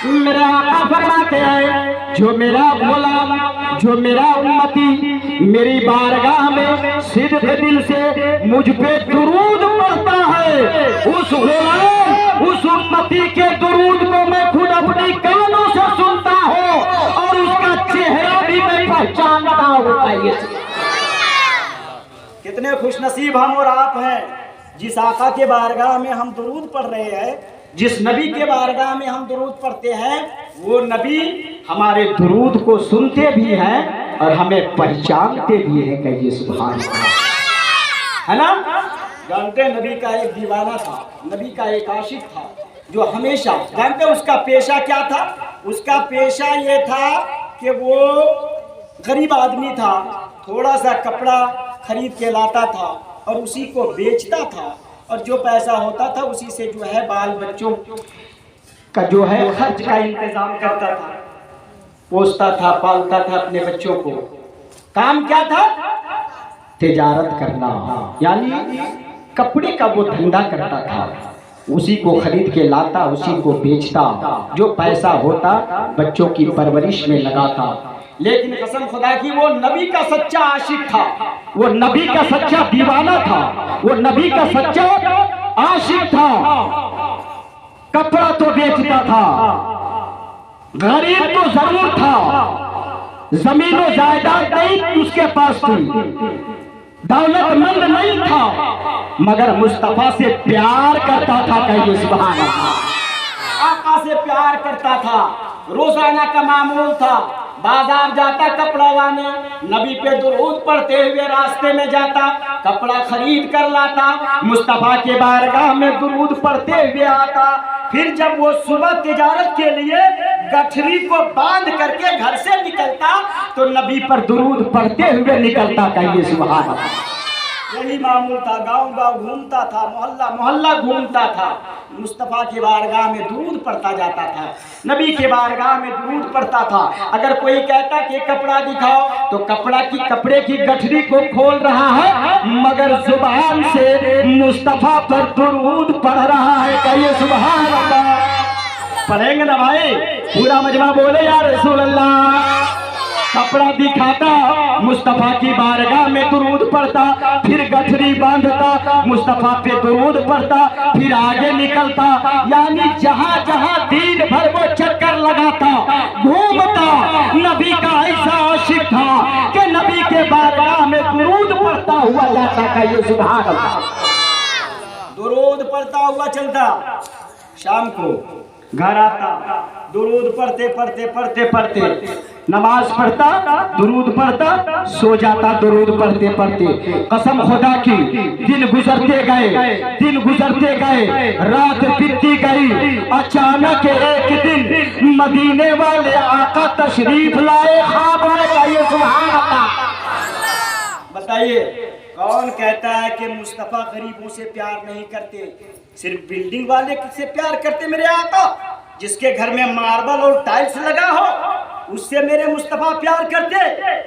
میرے آقا فرماتے ہیں جو میرا غلام، جو میرا امتی میری بارگاہ میں صدق دل سے مجھ پہ درود پڑھتا ہے، اس غلام، اس امتی کے درود کو میں خود اپنی کانوں سے سنتا ہوں اور اس کا چہرہ بھی میں پہچانتا ہوں۔ کتنے خوش نصیب ہم اور آپ ہیں جس آقا کے بارگاہ میں ہم درود پڑھ رہے ہیں، جس نبی کے بارگاہ میں ہم درود پڑھتے ہیں، وہ نبی ہمارے درود کو سنتے بھی ہیں اور ہمیں پہچانتے بھی ہیں۔ کہیے سبحان اللہ، ہے نا؟ جانتے نبی کا ایک دیوانہ تھا، نبی کا ایک عاشق تھا جو ہمیشہ، جانتے اس کا پیشہ کیا تھا؟ اس کا پیشہ یہ تھا کہ وہ غریب آدمی تھا، تھوڑا سا کپڑا خرید کے لاتا تھا اور اسی کو بیچتا تھا، اور جو پیسہ ہوتا تھا اسی سے جو ہے بال بچوں کا جو ہے خرچ کا انتظام کرتا تھا، پوستا تھا، پالتا تھا اپنے بچوں کو۔ کام کیا تھا؟ تجارت کرنا، یعنی کپڑے کا وہ دھندا کرتا تھا، اسی کو خرید کے لاتا، اسی کو بیچتا، جو پیسہ ہوتا بچوں کی پرورش میں لگاتا۔ لیکن قسم خدا کی وہ نبی کا سچا عاشق تھا، وہ نبی کا سچا دیوانہ تھا، وہ نبی کا سچا عاشق تھا۔ کپڑا تو بیچتا تھا، غریب تو ضرور تھا، زمین و جائیداد نہیں اس کے پاس تھی، دولت مند نہیں تھا، مگر مصطفیٰ سے پیار کرتا تھا۔ کہیے سبحان اللہ، آقا سے پیار کرتا تھا۔ روزانہ کا معمول تھا، بازار جاتا کپڑا لانے، نبی پہ درود پڑھتے ہوئے راستے میں جاتا، کپڑا خرید کر لاتا، مصطفیٰ کے بارگاہ میں درود پڑھتے ہوئے آتا۔ پھر جب وہ صبح تجارت کے لیے گٹھری کو باندھ کر کے گھر سے نکلتا تو نبی پر درود پڑھتے ہوئے نکلتا۔ کہیے سبحان اللہ، یہی معمول تھا، گاؤں گاؤں گھومتا تھا، محلہ محلہ گھومتا تھا، مصطفیٰ کی بارگاہ میں درود پڑھتا جاتا تھا، نبی کی بارگاہ میں درود پڑھتا تھا۔ اگر کوئی کہتا کہ کپڑا دکھاؤ تو کپڑے کی گٹھری کو کھول رہا ہے مگر زبان سے مصطفیٰ پر درود پڑھ رہا ہے۔ کہیے سبحان اللہ، پڑھیں گے نا بھائی؟ پورا مجمع بولے یا رسول اللہ۔ کپڑا دکھاتا، مصطفیٰ کی بارگاہ میں درود پڑھتا، پھر گٹھری باندھتا، مصطفیٰ پہ درود پڑھتا، پھر آگے نکلتا، یعنی جہاں جہاں دین بھر وہ چکر لگاتا، گھومتا۔ نبی کا ایسا عاشق تھا کہ نبی کے بارگاہ میں درود پڑھتا ہوا جاتا۔ کہیے سبحان اللہ، درود پڑھتا ہوا چلتا، شام کو گھر آتا، درود پڑھتے پڑھتے پڑھتے پڑھتے نماز پڑھتا، درود پڑھتا، سو جاتا درود پڑھتے پڑھتے۔ قسم خدا کی دن گزرتے گئے، دن گزرتے گئے، رات بیتتی گئی، اچانک ایک دن مدینے والے آقا تشریف لائے، خواب میں۔ کہیے سبحان اللہ، بتائیے کون کہتا ہے کہ مصطفیٰ غریبوں سے پیار نہیں کرتے؟ صرف بلڈنگ والے سے پیار کرتے میرے آقا؟ جس کے گھر میں ماربل اور ٹائلز لگا ہو اس سے میرے مصطفیٰ پیار کرتے؟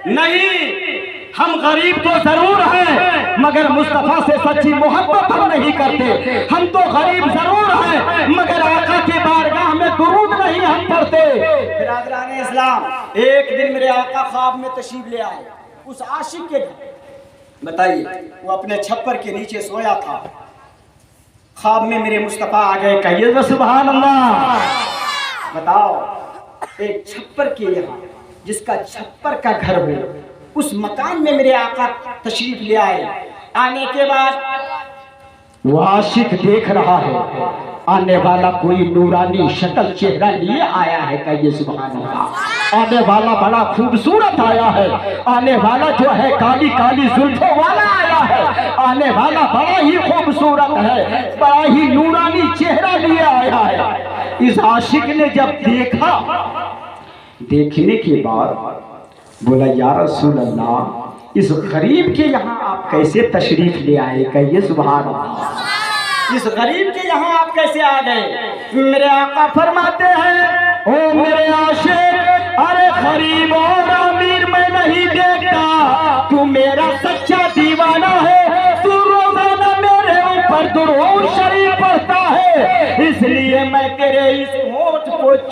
نہیں، ہم غریب تو ضرور ہیں مگر مصطفیٰ سے سچی محبت ہم نہیں کرتے۔ ہم تو غریب ضرور ہیں مگر آقا کی بارگاہ میں درود نہیں ہم پڑھتے۔ برادران اسلام، ایک دن میرے آقا خواب میں تشریف لے آئے اس عاشق کے گھر۔ بتائیے، وہ اپنے چھپر کے نیچے سویا تھا، خواب میں میرے مصطفیٰ آ گئے۔ کہیے سبحان اللہ، بتاؤ ایک چھپر کے یہاں، جس کا چھپر کا گھر ہو، اس مکان میں میرے آقا تشریف لے آئے۔ آنے کے بعد وہ عاشق دیکھ رہا ہے آنے والا کوئی نورانی شکل چہرہ لیے آیا ہے۔ کہیے سبحان اللہ، آنے والا بڑا خوبصورت آیا ہے، آنے والا جو ہے کالی کالی زلفوں والا آیا ہے، آنے والا بڑا ہی خوبصورت ہے، بڑا ہی نورانی چہرہ لیے آیا ہے۔ اس عاشق نے جب دیکھا، دیکھنے کے بعد بولا یا رسول اللہ، اس غریب کے یہاں آپ کیسے تشریف لے آئے؟ کہیے سبحان اللہ، اس غریب کے یہاں آپ کیسے آ گئے؟ میرے آقا فرماتے ہیں، او میرے عاشق، ارے غریب اور امیر میں نہیں دیکھتا، تو میرا سچا دیوانہ ہے، تو روزانہ میرے اوپر درود شریف پڑھتا ہے، اس لیے میں تیرے اس ہونٹ کو